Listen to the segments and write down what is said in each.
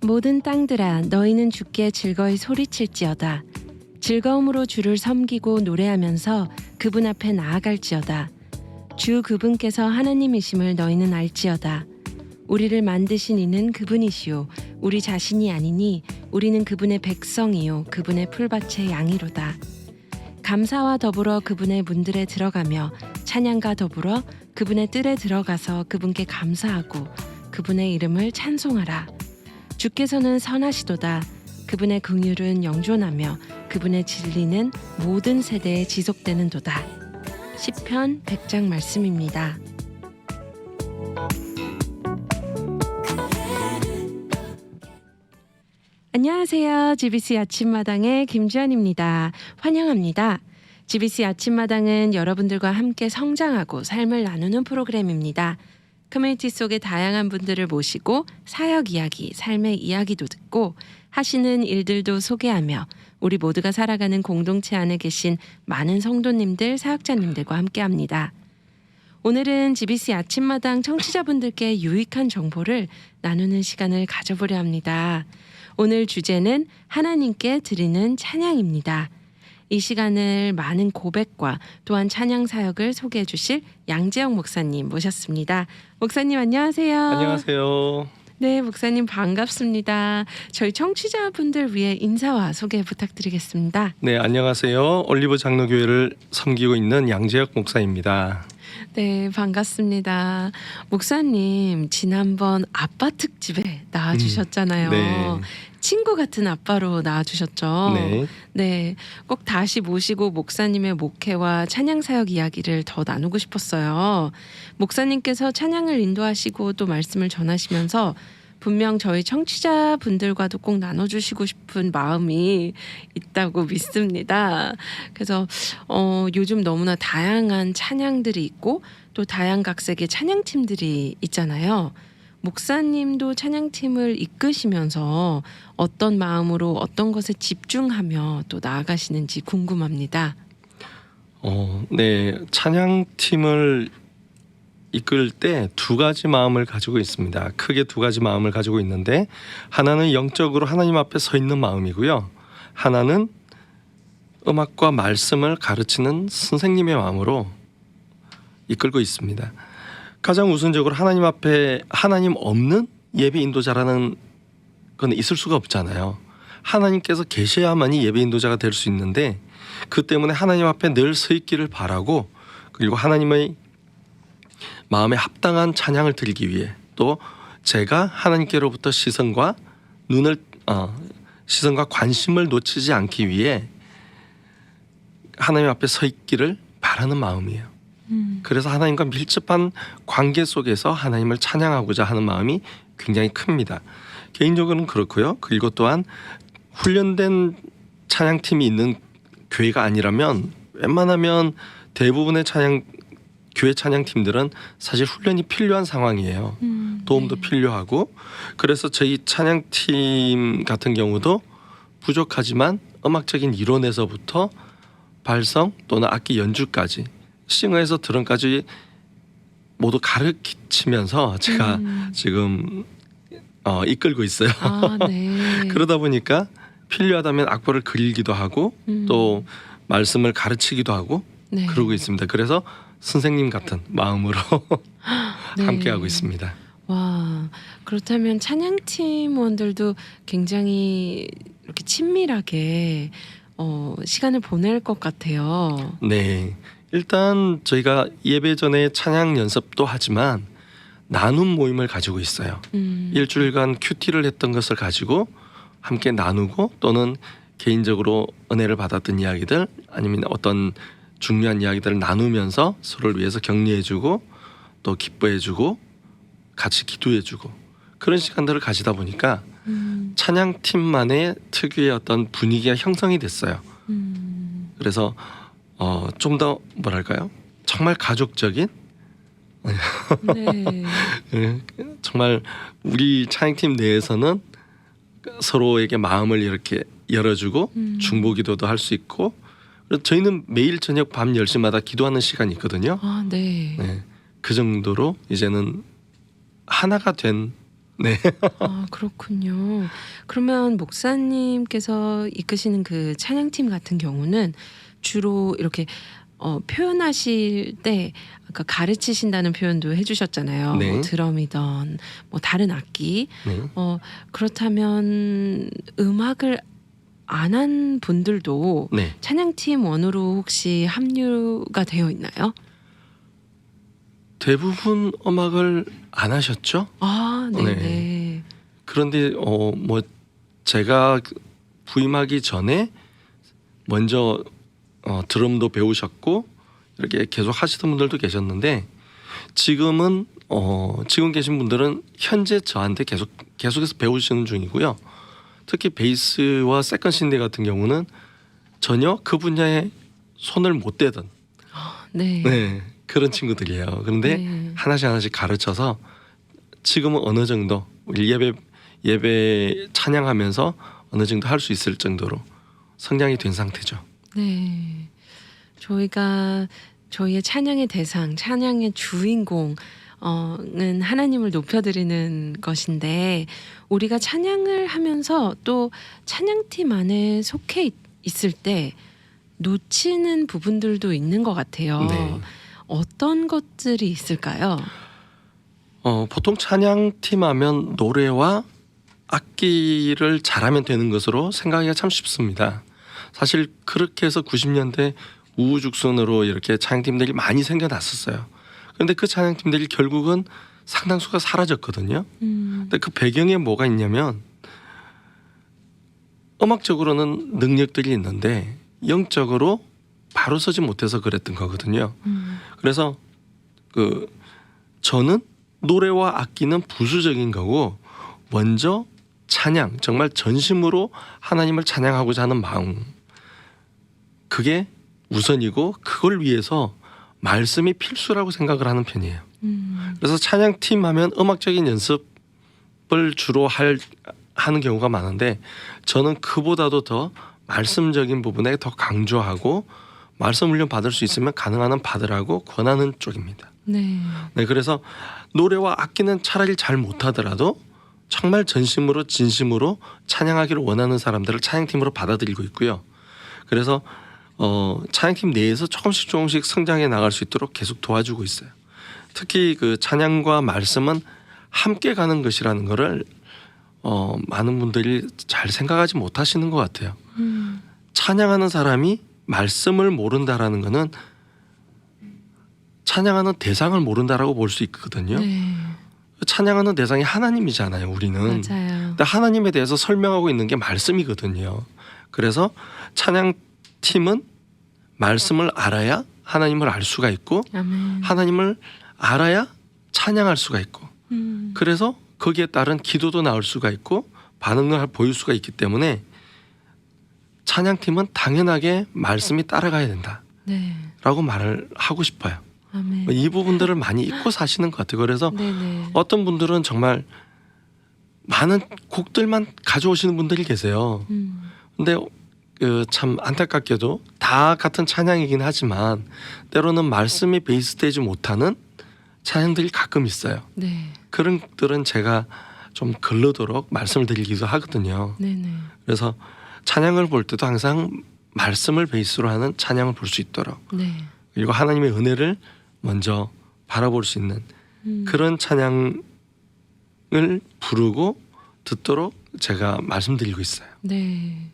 모든 땅들아 너희는 주께 즐거이 소리칠지어다. 즐거움으로 주를 섬기고 노래하면서 그분 앞에 나아갈지어다. 주 그분께서 하나님이심을 너희는 알지어다. 우리를 만드신 이는 그분이시요 우리 자신이 아니니 우리는 그분의 백성이요 그분의 풀밭의 양이로다. 감사와 더불어 그분의 문들에 들어가며 찬양과 더불어 그분의 뜰에 들어가서 그분께 감사하고 그분의 이름을 찬송하라. 주께서는 선하시도다. 그분의 긍휼은 영존하며 그분의 진리는 모든 세대에 지속되는도다. 시편 100장 말씀입니다. 안녕하세요. GBC 아침마당의 김주현입니다. 환영합니다. GBC 아침마당은 여러분들과 함께 성장하고 삶을 나누는 프로그램입니다. 커뮤니티 속의 다양한 분들을 모시고 사역 이야기, 삶의 이야기도 듣고 하시는 일들도 소개하며 우리 모두가 살아가는 공동체 안에 계신 많은 성도님들, 사역자님들과 함께합니다. 오늘은 GBC 아침마당 청취자분들께 유익한 정보를 나누는 시간을 가져보려 합니다. 오늘 주제는 하나님께 드리는 찬양입니다. 이 시간을 많은 고백과 또한 찬양 사역을 소개해 주실 양재영 목사님 모셨습니다. 목사님 안녕하세요. 안녕하세요. 네, 목사님 반갑습니다. 저희 청취자분들 위해 인사와 소개 부탁드리겠습니다. 네, 안녕하세요. 올리브 장로교회를 섬기고 있는 양재혁 목사입니다. 네, 반갑습니다. 목사님 지난번 아빠 특집에 나와주셨잖아요. 네. 친구 같은 아빠로 나와주셨죠. 네. 네, 꼭 다시 모시고 목사님의 목회와 찬양 사역 이야기를 더 나누고 싶었어요. 목사님께서 찬양을 인도하시고 또 말씀을 전하시면서 분명 저희 청취자분들과도 꼭 나눠주시고 싶은 마음이 있다고 믿습니다. 그래서 요즘 너무나 다양한 찬양들이 있고 또 다양각색의 찬양팀들이 있잖아요. 목사님도 찬양팀을 이끄시면서 어떤 마음으로 어떤 것에 집중하며 또 나아가시는지 궁금합니다. 네, 찬양팀을 이끌 때 두 가지 마음을 가지고 있습니다. 크게 두 가지 마음을 가지고 있는데 하나는 영적으로 하나님 앞에 서 있는 마음이고요. 하나는 음악과 말씀을 가르치는 선생님의 마음으로 이끌고 있습니다. 가장 우선적으로 하나님 앞에 하나님 없는 예배 인도자라는 건 있을 수가 없잖아요. 하나님께서 계셔야만이 예배 인도자가 될 수 있는데 그 때문에 하나님 앞에 늘 서 있기를 바라고 그리고 하나님의 마음에 합당한 찬양을 드리기 위해 또 제가 하나님께로부터 시선과 관심을 놓치지 않기 위해 하나님 앞에 서 있기를 바라는 마음이에요. 그래서 하나님과 밀접한 관계 속에서 하나님을 찬양하고자 하는 마음이 굉장히 큽니다. 개인적으로는 그렇고요. 그리고 또한 훈련된 찬양팀이 있는 교회가 아니라면 웬만하면 대부분의 교회 찬양팀들은 사실 훈련이 필요한 상황이에요. 도움도 네. 필요하고 그래서 저희 찬양팀 같은 경우도 부족하지만 음악적인 이론에서부터 발성 또는 악기 연주까지 싱어에서 드럼까지 모두 가르치면서 제가 지금 이끌고 있어요. 아, 네. 그러다 보니까 필요하다면 악보를 그리기도 하고 또 말씀을 가르치기도 하고 네. 그러고 있습니다. 그래서 선생님 같은 마음으로 네. 함께하고 있습니다. 와, 그렇다면 찬양팀원들도 굉장히 이렇게 친밀하게 시간을 보낼 것 같아요. 네, 일단 저희가 예배 전에 찬양 연습도 하지만 나눔 모임을 가지고 있어요. 일주일간 큐티를 했던 것을 가지고 함께 나누고 또는 개인적으로 은혜를 받았던 이야기들 아니면 어떤 중요한 이야기들을 나누면서 서로를 위해서 격려해주고 또 기뻐해주고 같이 기도해주고 그런 시간들을 가지다 보니까 찬양팀만의 특유의 어떤 분위기가 형성이 됐어요. 그래서 좀 더 뭐랄까요? 정말 가족적인 네. 정말 우리 찬양팀 내에서는 서로에게 마음을 이렇게 열어주고 중보기도도 할 수 있고 저희는 매일 저녁 밤 10시마다 기도하는 시간이 있거든요. 아, 네. 네, 그 정도로 이제는 하나가 된 네. 아, 그렇군요. 그러면 목사님께서 이끄시는 그 찬양팀 같은 경우는 주로 이렇게 표현하실 때 아까 가르치신다는 표현도 해주셨잖아요. 네. 뭐 드럼이던 뭐 다른 악기. 네. 그렇다면 음악을 안 한 분들도 네. 찬양팀 원으로 혹시 합류가 되어 있나요? 대부분 음악을 안 하셨죠? 아, 네네. 네. 그런데 뭐 제가 부임하기 전에 먼저 드럼도 배우셨고 이렇게 계속 하시던 분들도 계셨는데 지금은 지금 계신 분들은 현재 저한테 계속해서 배우시는 중이고요. 특히 베이스와 세컨 신대 같은 경우는 전혀 그 분야에 손을 못 대던 네. 네, 그런 친구들이에요. 그런데 네. 하나씩 가르쳐서 지금은 어느 정도 우리 예배 찬양하면서 어느 정도 할 수 있을 정도로 성장이 된 상태죠. 네. 저희가 저희의 찬양의 대상, 찬양의 주인공 은 하나님을 높여드리는 것인데 우리가 찬양을 하면서 또 찬양팀 안에 속해 있을 때 놓치는 부분들도 있는 것 같아요. 네. 어떤 것들이 있을까요? 보통 찬양팀 하면 노래와 악기를 잘하면 되는 것으로 생각하기가 참 쉽습니다. 사실 그렇게 해서 90년대 우후죽순으로 이렇게 찬양팀들이 많이 생겨났었어요. 그런데 그 찬양팀들이 결국은 상당수가 사라졌거든요. 근데 그 배경에 뭐가 있냐면 음악적으로는 능력들이 있는데 영적으로 바로 서지 못해서 그랬던 거거든요. 그래서 저는 노래와 악기는 부수적인 거고 먼저 찬양, 정말 전심으로 하나님을 찬양하고자 하는 마음, 그게 우선이고 그걸 위해서 말씀이 필수라고 생각을 하는 편이에요. 그래서 찬양팀 하면 음악적인 연습을 주로 하는 경우가 많은데 저는 그보다도 더 말씀적인 부분에 더 강조하고 말씀 훈련 받을 수 있으면 가능한 한 받으라고 권하는 쪽입니다. 네. 네, 그래서 노래와 악기는 차라리 잘 못하더라도 정말 전심으로 진심으로 찬양하기를 원하는 사람들을 찬양팀으로 받아들이고 있고요. 그래서 찬양팀 내에서 조금씩 성장해 나갈 수 있도록 계속 도와주고 있어요. 특히 그 찬양과 말씀은 함께 가는 것이라는 거를 많은 분들이 잘 생각하지 못하시는 것 같아요. 찬양하는 사람이 말씀을 모른다라는 거는 찬양하는 대상을 모른다라고 볼 수 있거든요. 네. 찬양하는 대상이 하나님이잖아요, 우리는. 맞아요. 근데 하나님에 대해서 설명하고 있는 게 말씀이거든요. 그래서 찬양팀은 말씀을 알아야 하나님을 알 수가 있고 아멘. 하나님을 알아야 찬양할 수가 있고 그래서 거기에 따른 기도도 나올 수가 있고 반응을 보일 수가 있기 때문에 찬양팀은 당연하게 말씀이 따라가야 된다라고 네. 말을 하고 싶어요. 아멘. 이 부분들을 많이 잊고 사시는 것 같아요. 그래서 네네. 어떤 분들은 정말 많은 곡들만 가져오시는 분들이 계세요. 근데 참 안타깝게도 다 같은 찬양이긴 하지만 때로는 말씀이 베이스되지 못하는 찬양들이 가끔 있어요. 네. 그런 것들은 제가 좀 걸르도록 말씀을 드리기도 하거든요. 네네. 그래서 찬양을 볼 때도 항상 말씀을 베이스로 하는 찬양을 볼 수 있도록 네. 그리고 하나님의 은혜를 먼저 바라볼 수 있는 그런 찬양을 부르고 듣도록 제가 말씀드리고 있어요. 네.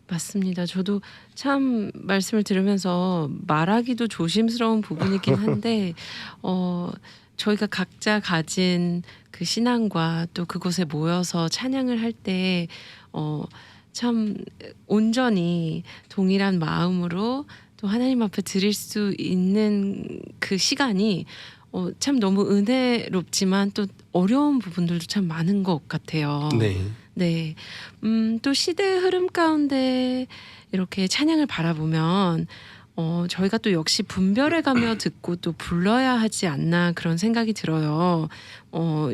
맞습니다. 저도 참 말씀을 들으면서 말하기도 조심스러운 부분이긴 한데 저희가 각자 가진 그 신앙과 또 그곳에 모여서 찬양을 할 때 참 온전히 동일한 마음으로 또 하나님 앞에 드릴 수 있는 그 시간이 참 너무 은혜롭지만 또 어려운 부분들도 참 많은 것 같아요. 네. 네. 또 시대의 흐름 가운데 이렇게 찬양을 바라보면 저희가 또 역시 분별해가며 듣고 또 불러야 하지 않나 그런 생각이 들어요.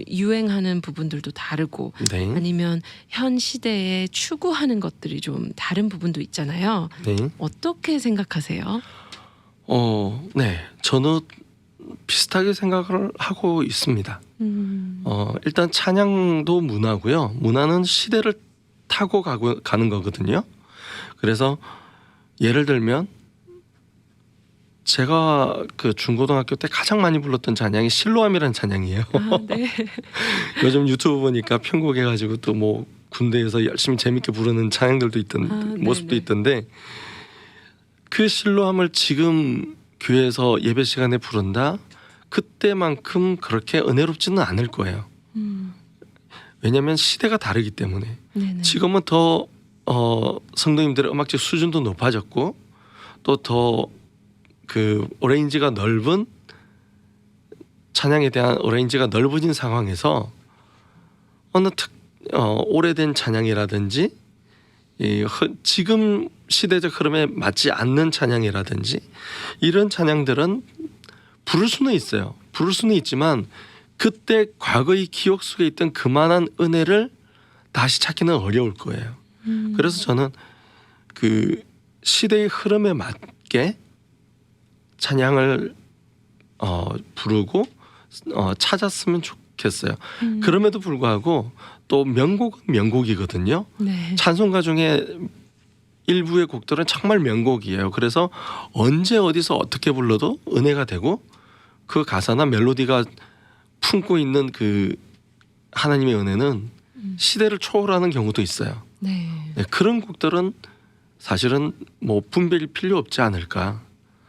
유행하는 부분들도 다르고 네. 아니면 현 시대에 추구하는 것들이 좀 다른 부분도 있잖아요. 네. 어떻게 생각하세요? 네. 저는 비슷하게 생각을 하고 있습니다. 일단 찬양도 문화고요. 문화는 시대를 타고 가는 거거든요. 그래서 예를 들면 제가 그 중고등학교 때 가장 많이 불렀던 찬양이 실로암이라는 찬양이에요. 아, 네. 요즘 유튜브 보니까 편곡해가지고 또 뭐 군대에서 열심히 재밌게 부르는 찬양들도 있던 모습도 네네. 있던데 그 실로암을 지금 교회에서 예배 시간에 부른다? 그때만큼 그렇게 은혜롭지는 않을 거예요. 왜냐하면 시대가 다르기 때문에. 네네. 지금은 더 성도님들의 음악적 수준도 높아졌고 또 더 그 어레인지가 넓은 찬양에 대한 어레인지가 넓어진 상황에서 어느 오래된 찬양이라든지 지금 시대적 흐름에 맞지 않는 찬양이라든지 이런 찬양들은 부를 수는 있어요. 부를 수는 있지만 그때 과거의 기억 속에 있던 그만한 은혜를 다시 찾기는 어려울 거예요. 그래서 저는 그 시대의 흐름에 맞게 찬양을 부르고 찾았으면 좋겠어요. 그럼에도 불구하고 또 명곡은 명곡이거든요. 네. 찬송가 중에 일부의 곡들은 정말 명곡이에요. 그래서 언제 어디서 어떻게 불러도 은혜가 되고 그 가사나 멜로디가 품고 있는 그 하나님의 은혜는 시대를 초월하는 경우도 있어요. 네. 네, 그런 곡들은 사실은 뭐 분별이 필요 없지 않을까.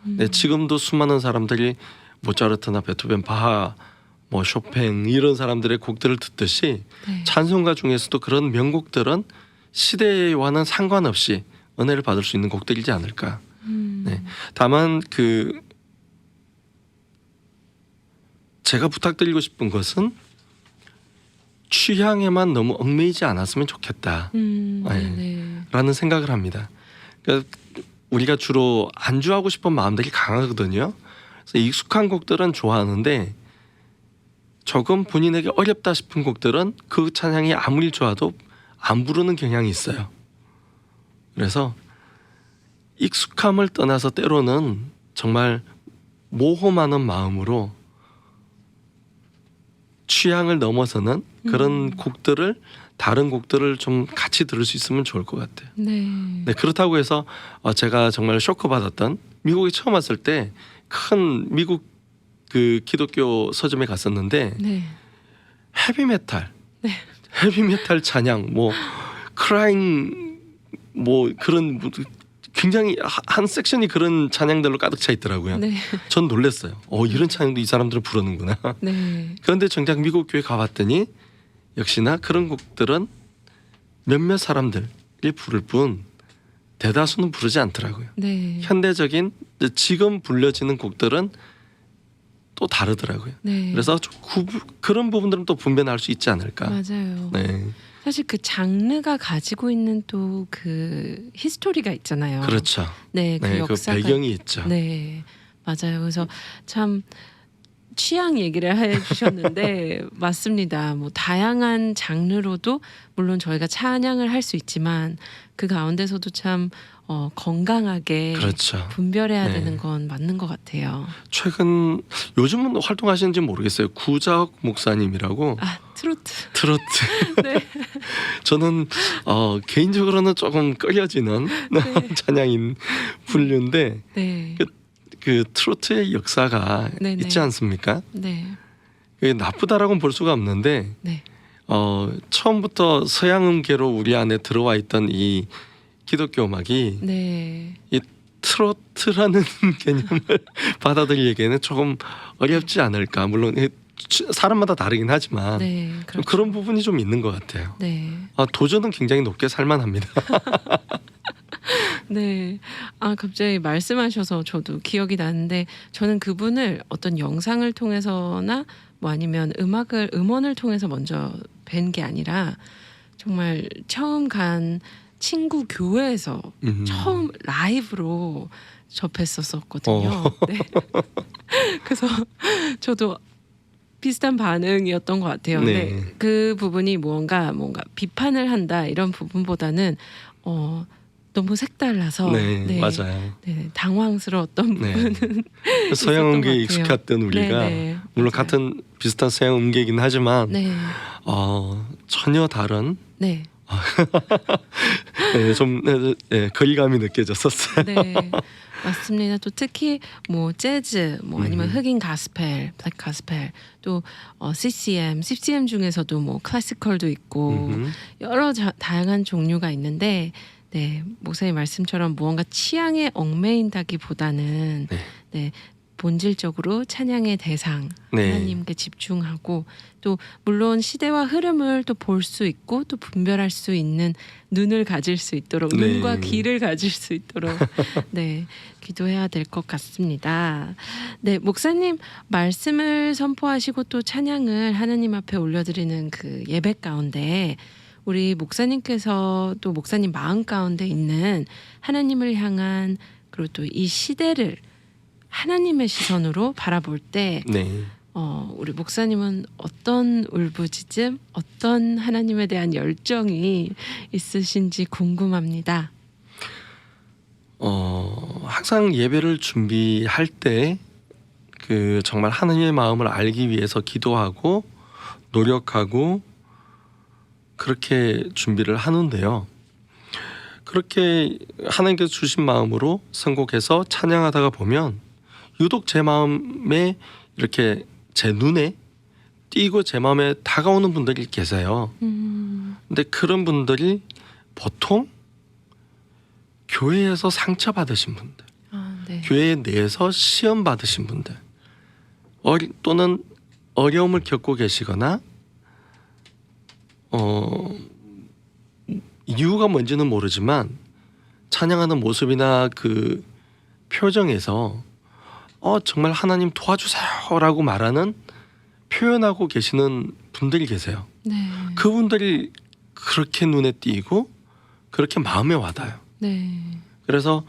네, 지금도 수많은 사람들이 모차르트나 베토벤, 바하, 뭐 쇼팽 이런 사람들의 곡들을 듣듯이 네. 찬송가 중에서도 그런 명곡들은 시대와는 상관없이 은혜를 받을 수 있는 곡들이지 않을까. 네. 다만 그 제가 부탁드리고 싶은 것은 취향에만 너무 얽매이지 않았으면 좋겠다. 네. 라는 생각을 합니다. 그러니까 우리가 주로 안주하고 싶은 마음들이 강하거든요. 그래서 익숙한 곡들은 좋아하는데 조금 본인에게 어렵다 싶은 곡들은 그 찬양이 아무리 좋아도 안 부르는 경향이 있어요. 그래서 익숙함을 떠나서 때로는 정말 모험하는 마음으로 취향을 넘어서는 그런 곡들을 다른 곡들을 좀 같이 들을 수 있으면 좋을 것 같아요. 네. 네, 그렇다고 해서 제가 정말 쇼크 받았던 미국에 처음 왔을 때 큰 미국 그 기독교 서점에 갔었는데 네. 헤비메탈, 네. 헤비메탈 찬양, 뭐 크라잉, 뭐 그런 굉장히 한 섹션이 그런 찬양들로 가득 차 있더라고요. 네. 전 놀랐어요. 이런 찬양도 이 사람들은 부르는구나. 네. 그런데 정작 미국 교회 가봤더니 역시나 그런 곡들은 몇몇 사람들이 부를 뿐 대다수는 부르지 않더라고요. 네. 현대적인 지금 불려지는 곡들은 또 다르더라고요. 네. 그래서 그런 부분들은 또 분별할 수 있지 않을까. 맞아요. 네, 사실 그 장르가 가지고 있는 또 그 히스토리가 있잖아요. 그렇죠. 네, 그 네, 그 역사가 배경이 있죠. 네, 맞아요. 그래서 참 취향 얘기를 해주셨는데 맞습니다. 뭐 다양한 장르로도 물론 저희가 찬양을 할 수 있지만 그 가운데서도 참 건강하게 그렇죠. 분별해야 네. 되는 건 맞는 것 같아요. 최근 요즘은 활동하시는지 모르겠어요. 구자욱 목사님이라고 아, 트로트. 트로트. 네. 저는 개인적으로는 조금 꺼려지는 찬양인 분류인데 네. 그 트로트의 역사가 네네. 있지 않습니까? 네. 그게 나쁘다라고는 볼 수가 없는데 네. 처음부터 서양 음계로 우리 안에 들어와 있던 이 기독교 음악이 네. 이 트로트라는 개념을 받아들이기에는 조금 어렵지 않을까. 물론 사람마다 다르긴 하지만 네. 좀 그렇죠. 그런 부분이 좀 있는 것 같아요. 네. 도전은 굉장히 높게 살만합니다. 네. 아, 갑자기 말씀하셔서 저도 기억이 나는데 저는 그분을 어떤 영상을 통해서나 뭐 아니면 음원을 통해서 먼저 뵌 게 아니라 정말 처음 간 친구 교회에서 처음 라이브로 접했었거든요. 네. 그래서 저도 비슷한 반응이었던 것 같아요. 네. 근데 그 부분이 뭔가 비판을 한다 이런 부분보다는 너무 색달라서 네, 맞아요. 네, 당황스러웠던 네. 부분은 서양 있었던 음계에 것 같아요. 익숙했던 우리가 네, 물론 맞아요. 같은 비슷한 서양 음계이긴 하지만 네, 전혀 다른 네, 좀 거리감이 느껴졌었어요. 네, 맞습니다. 또 특히 뭐 재즈, 뭐 아니면 흑인 가스펠, 블랙 가스펠, 또 CCM 중에서도 뭐 클래시컬도 있고 여러 다양한 종류가 있는데, 네, 목사님 말씀처럼 무언가 취향에 얽매인다기보다는 네. 네, 본질적으로 찬양의 대상 네. 하나님께 집중하고 또 물론 시대와 흐름을 또 볼 수 있고 또 분별할 수 있는 눈을 가질 수 있도록 네. 눈과 귀를 가질 수 있도록 네 기도해야 될 것 같습니다. 네 목사님 말씀을 선포하시고 또 찬양을 하나님 앞에 올려드리는 그 예배 가운데 우리 목사님께서 또 목사님 마음 가운데 있는 하나님을 향한 그리고 또 이 시대를 하나님의 시선으로 바라볼 때 네. 우리 목사님은 어떤 울부짖음, 어떤 하나님에 대한 열정이 있으신지 궁금합니다. 항상 예배를 준비할 때 그 정말 하나님의 마음을 알기 위해서 기도하고 노력하고 그렇게 준비를 하는데요. 그렇게 하나님께서 주신 마음으로 선곡해서 찬양하다가 보면 유독 제 마음에 이렇게 제 눈에 띄고 제 마음에 다가오는 분들이 계세요. 근데 그런 분들이 보통 교회에서 상처받으신 분들, 네. 교회 내에서 시험 받으신 분들, 또는 어려움을 겪고 계시거나 이유가 뭔지는 모르지만 찬양하는 모습이나 그 표정에서 정말 하나님 도와주세요라고 말하는 표현하고 계시는 분들이 계세요. 네. 그분들이 그렇게 눈에 띄고 그렇게 마음에 와닿아요. 네. 그래서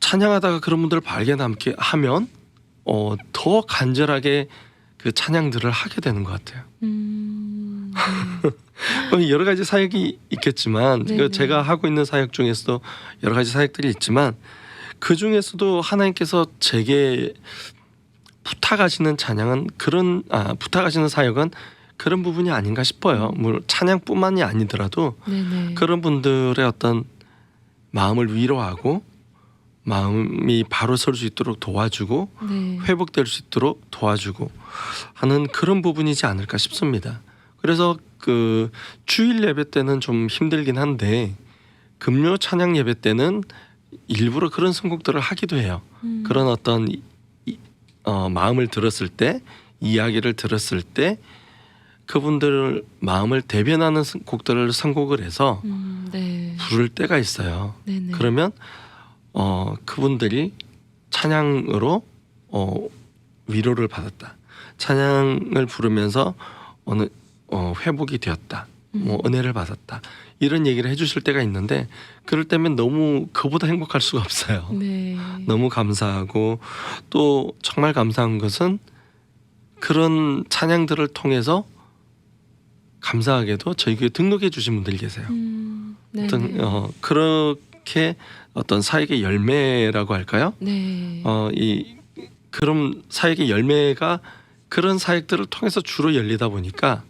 찬양하다가 그런 분들을 발견하게 하면 더 간절하게 그 찬양들을 하게 되는 것 같아요. 네. 여러 가지 사역이 있겠지만 네네. 제가 하고 있는 사역 중에서도 여러 가지 사역들이 있지만 그 중에서도 하나님께서 제게 부탁하시는 찬양은 부탁하시는 사역은 그런 부분이 아닌가 싶어요. 물론 찬양뿐만이 아니더라도 네네. 그런 분들의 어떤 마음을 위로하고 마음이 바로 설 수 있도록 도와주고 네. 회복될 수 있도록 도와주고 하는 그런 부분이지 않을까 싶습니다. 그래서 그 주일 예배 때는 좀 힘들긴 한데 금요 찬양 예배 때는 일부러 그런 선곡들을 하기도 해요. 그런 어떤 마음을 들었을 때, 이야기를 들었을 때 그분들 마음을 대변하는 곡들을 선곡을 해서 네. 부를 때가 있어요. 네네. 그러면 그분들이 찬양으로 위로를 받았다. 찬양을 부르면서 회복이 되었다. 뭐 은혜를 받았다. 이런 얘기를 해주실 때가 있는데 그럴 때면 너무 그보다 행복할 수가 없어요. 네. 너무 감사하고 또 정말 감사한 것은 그런 찬양들을 통해서 감사하게도 저희 교회 등록해 주신 분들이 계세요. 네네. 그렇게 어떤 사역의 열매라고 할까요? 네. 그런 사역의 열매가 그런 사역들을 통해서 주로 열리다 보니까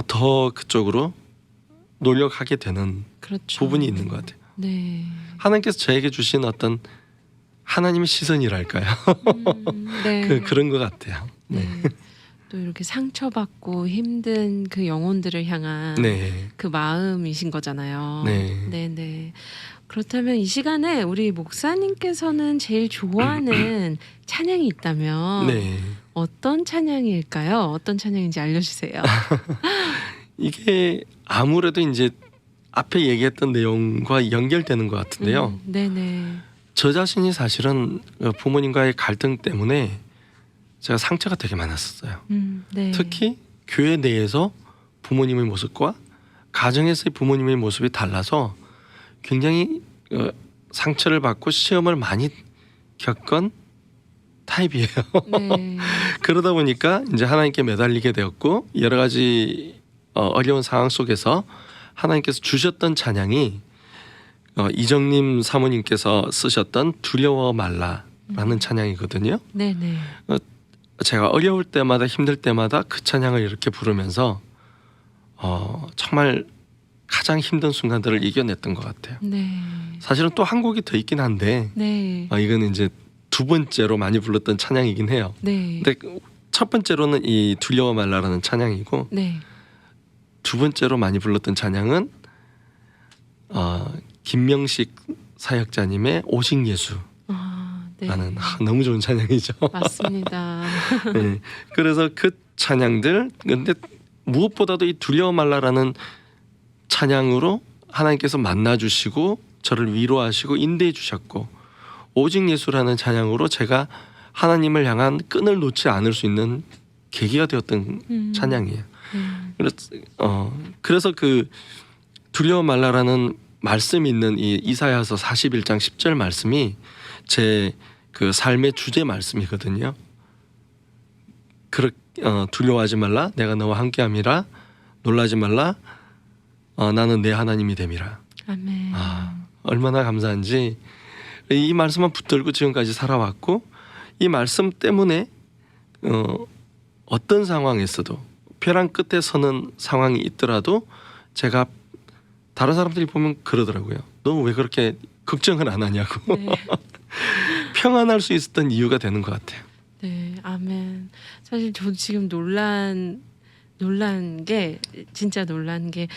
더 그쪽으로 노력하게 되는 그렇죠. 부분이 있는 것 같아요. 네. 하나님께서 저에게 주신 어떤 하나님의 시선이랄까요? 네. 그런 것 같아요. 네. 또 이렇게 상처받고 힘든 그 영혼들을 향한 네. 그 마음이신 거잖아요. 네. 네. 그렇다면 이 시간에 우리 목사님께서는 제일 좋아하는 찬양이 있다면 네. 어떤 찬양일까요? 어떤 찬양인지 알려주세요. 이게 아무래도 이제 앞에 얘기했던 내용과 연결되는 것 같은데요. 네네. 저 자신이 사실은 부모님과의 갈등 때문에 제가 상처가 되게 많았었어요. 네. 특히 교회 내에서 부모님의 모습과 가정에서의 부모님의 모습이 달라서 굉장히 상처를 받고 시험을 많이 겪은 타입이에요. 네. 그러다 보니까 이제 하나님께 매달리게 되었고 여러 가지 어려운 상황 속에서 하나님께서 주셨던 찬양이 이정님 사모님께서 쓰셨던 두려워 말라라는 찬양이거든요. 네네. 제가 어려울 때마다 힘들 때마다 그 찬양을 이렇게 부르면서 정말 가장 힘든 순간들을 이겨냈던 것 같아요. 네. 사실은 또 한 곡이 더 있긴 한데 네. 이거는 이제 두 번째로 많이 불렀던 찬양이긴 해요. 네. 근데 첫 번째로는 이 두려워 말라라는 찬양이고 네. 두 번째로 많이 불렀던 찬양은 김명식 사역자님의 오직예수라는 네. 너무 좋은 찬양이죠. 맞습니다. 네. 그래서 그 찬양들 근데 무엇보다도 이 두려워 말라라는 찬양으로 하나님께서 만나주시고 저를 위로하시고 인도해 주셨고 오직 예수라는 찬양으로 제가 하나님을 향한 끈을 놓지 않을 수 있는 계기가 되었던 찬양이에요. 그래서 그 두려워 말라라는 말씀이 있는 이 이사야서 41장 10절 말씀이 제 그 삶의 주제 말씀이거든요. 두려워하지 말라 내가 너와 함께함이라 놀라지 말라 나는 내 하나님이 됨이라. 아멘. 얼마나 감사한지 이 말씀만 붙들고 지금까지 살아왔고 이 말씀 때문에 어떤 상황에서도 벼랑 끝에 서는 상황이 있더라도 제가 다른 사람들이 보면 그러더라고요. 너 왜 그렇게 걱정을 안 하냐고. 네. 평안할 수 있었던 이유가 되는 것 같아요. 네, 아멘. 사실 저도 지금 놀란 게 진짜 놀란 게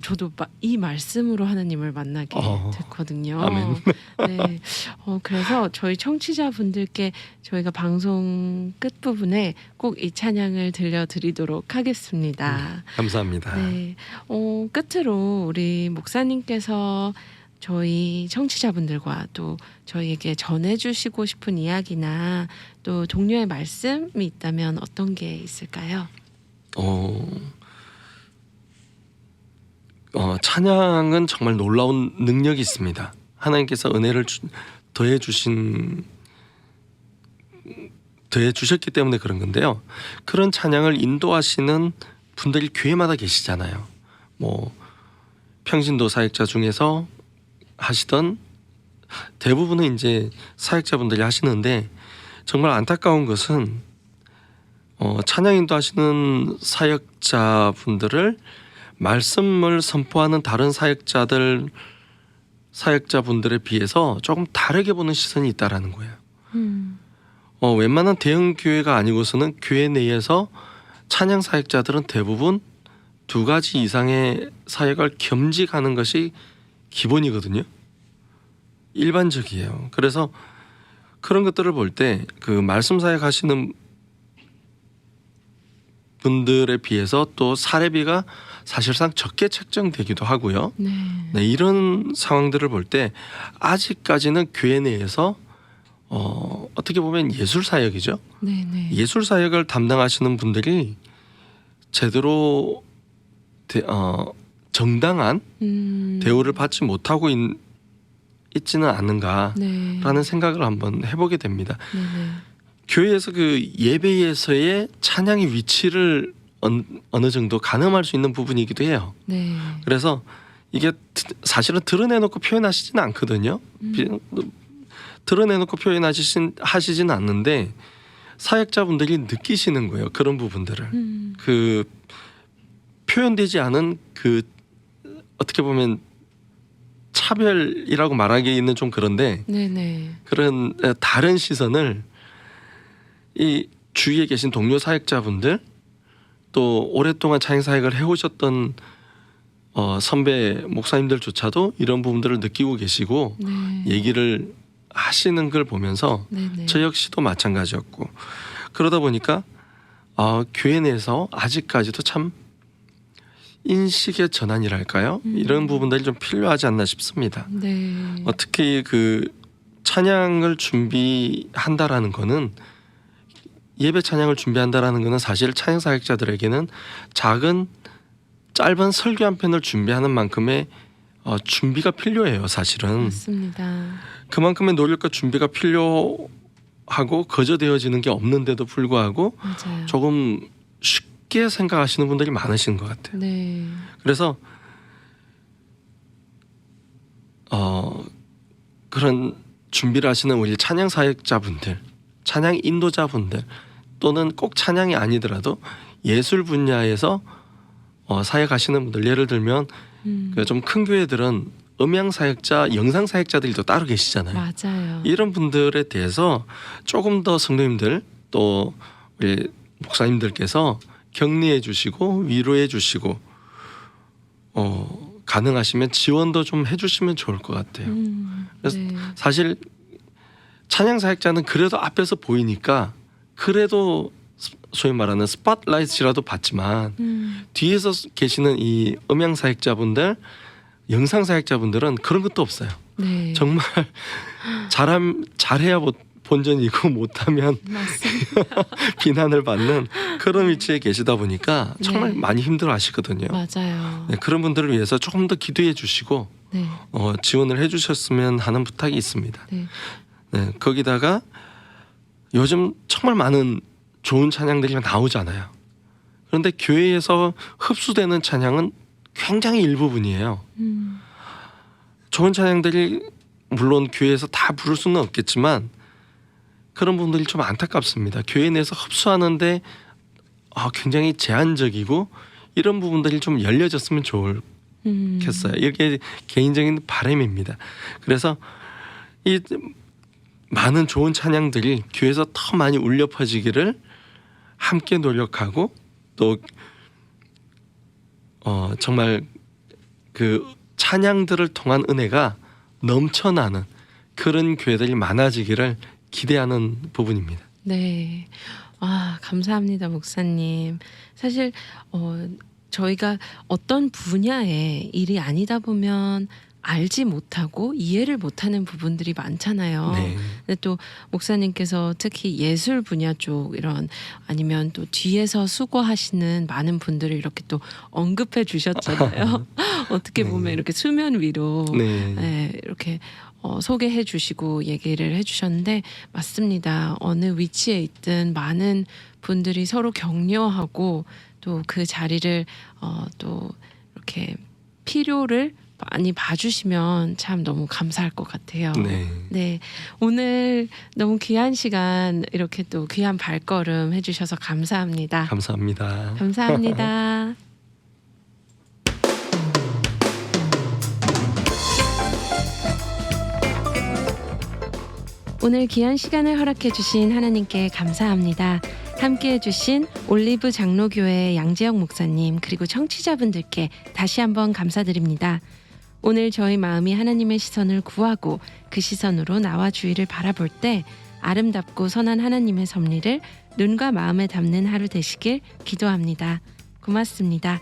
저도 이 말씀으로 하나님을 만나게 됐거든요. 아멘. 네, 그래서 저희 청취자분들께 저희가 방송 끝 부분에 꼭 이 찬양을 들려드리도록 하겠습니다. 감사합니다. 네, 끝으로 우리 목사님께서 저희 청취자분들과 또 저희에게 전해주시고 싶은 이야기나 또 동료의 말씀이 있다면 어떤 게 있을까요? 찬양은 정말 놀라운 능력이 있습니다. 하나님께서 은혜를 더해 주셨기 때문에 그런 건데요. 그런 찬양을 인도하시는 분들이 교회마다 계시잖아요. 뭐 평신도 사역자 중에서 하시던 대부분은 이제 사역자분들이 하시는데 정말 안타까운 것은 찬양 인도하시는 사역자분들을 말씀을 선포하는 다른 사역자분들에 비해서 조금 다르게 보는 시선이 있다라는 거예요. 웬만한 대형 교회가 아니고서는 교회 내에서 찬양 사역자들은 대부분 두 가지 이상의 사역을 겸직하는 것이 기본이거든요. 일반적이에요. 그래서 그런 것들을 볼 때 그 말씀 사역 하시는 분들에 비해서 또 사례비가 사실상 적게 책정되기도 하고요. 네, 이런 상황들을 볼 때 아직까지는 교회 내에서 어떻게 보면 예술 사역이죠. 예술 사역을 담당하시는 분들이 제대로 정당한 대우를 받지 못하고 있지는 않는가라는 생각을 한번 해보게 됩니다. 교회에서 그 예배에서의 찬양의 위치를 어느 정도 가늠할 수 있는 부분이기도 해요. 그래서 이게 사실은 드러내놓고 표현하시지는 않거든요. 드러내놓고 하시지는 않는데 사역자분들이 느끼시는 거예요. 그런 부분들을 그 표현되지 않은 그 어떻게 보면 차별이라고 말하기는 좀 그런데 그런 다른 시선을 이 주위에 계신 동료 사역자분들 또 오랫동안 찬양 사역을 해오셨던 선배 목사님들조차도 이런 부분들을 느끼고 계시고 얘기를 하시는 걸 보면서 저 역시도 마찬가지였고 그러다 보니까 교회 내에서 아직까지도 참 인식의 전환이랄까요? 이런 부분들이 좀 필요하지 않나 싶습니다. 특히 그 찬양을 준비한다라는 거는 예배 찬양을 준비한다라는 거는 사실 찬양 사역자들에게는 짧은 설교 한 편을 준비하는 만큼의 준비가 필요해요. 사실은 맞습니다. 그만큼의 노력과 준비가 필요하고 거저되어지는 게 없는데도 불구하고 맞아요. 조금 쉽게 생각하시는 분들이 많으신 것 같아요. 그래서 그런 준비를 하시는 우리 찬양 사역자분들, 찬양 인도자분들 또는 꼭 찬양이 아니더라도 예술 분야에서 사역하시는 분들, 예를 들면 좀 큰 교회들은 음향 사역자, 영상 사역자들이 또 따로 계시잖아요. 맞아요. 이런 분들에 대해서 조금 더 성도님들 또 우리 목사님들께서 격려해 주시고 위로해 주시고 가능하시면 지원도 좀 해주시면 좋을 것 같아요. 그래서 네. 사실 찬양 사역자는 그래도 앞에서 보이니까 그래도 소위 말하는 스팟라이트라도 받지만 뒤에서 계시는 이 음향 사역자분들, 영상 사역자분들은 그런 것도 없어요. 네. 정말 잘해야 본전이고 못하면 맞습니다. 비난을 받는 그런 위치에 계시다 보니까 정말 네. 많이 힘들어하시거든요. 맞아요. 네, 그런 분들을 위해서 조금 더 기도해 주시고 네. 지원을 해주셨으면 하는 부탁이 있습니다. 네. 네, 거기다가 요즘 정말 많은 좋은 찬양들이 나오잖아요. 그런데 교회에서 흡수되는 찬양은 굉장히 일부분이에요. 좋은 찬양들이 물론 교회에서 다 부를 수는 없겠지만 그런 분들이 좀 안타깝습니다. 교회 내에서 흡수하는데 굉장히 제한적이고 이런 부분들이 좀 열려졌으면 좋겠어요. 이게 개인적인 바람입니다. 그래서 이 많은 좋은 찬양들이 교회에서 더 많이 울려 퍼지기를 함께 노력하고 또 정말 그 찬양들을 통한 은혜가 넘쳐나는 그런 교회들이 많아지기를 기대하는 부분입니다. 네. 감사합니다, 목사님. 사실 저희가 어떤 분야의 일이 아니다 보면 알지 못하고 이해를 못하는 부분들이 많잖아요. 네. 근데 또 목사님께서 특히 예술 분야 쪽 이런 아니면 또 뒤에서 수고하시는 많은 분들을 이렇게 또 언급해 주셨잖아요. 어떻게 보면 네. 이렇게 수면 위로 네. 네, 이렇게 소개해 주시고 얘기를 해 주셨는데 맞습니다. 어느 위치에 있든 많은 분들이 서로 격려하고 또 그 자리를 또 이렇게 필요를 많이 봐주시면 참 너무 감사할 것 같아요. 네. 네, 오늘 너무 귀한 시간 이렇게 또 귀한 발걸음 해주셔서 감사합니다. 감사합니다. 감사합니다. 오늘 귀한 시간을 허락해 주신 하나님께 감사합니다. 함께 해주신 올리브 장로교회 양재영 목사님 그리고 청취자분들께 다시 한번 감사드립니다. 오늘 저희 마음이 하나님의 시선을 구하고 그 시선으로 나와 주위를 바라볼 때 아름답고 선한 하나님의 섭리를 눈과 마음에 담는 하루 되시길 기도합니다. 고맙습니다.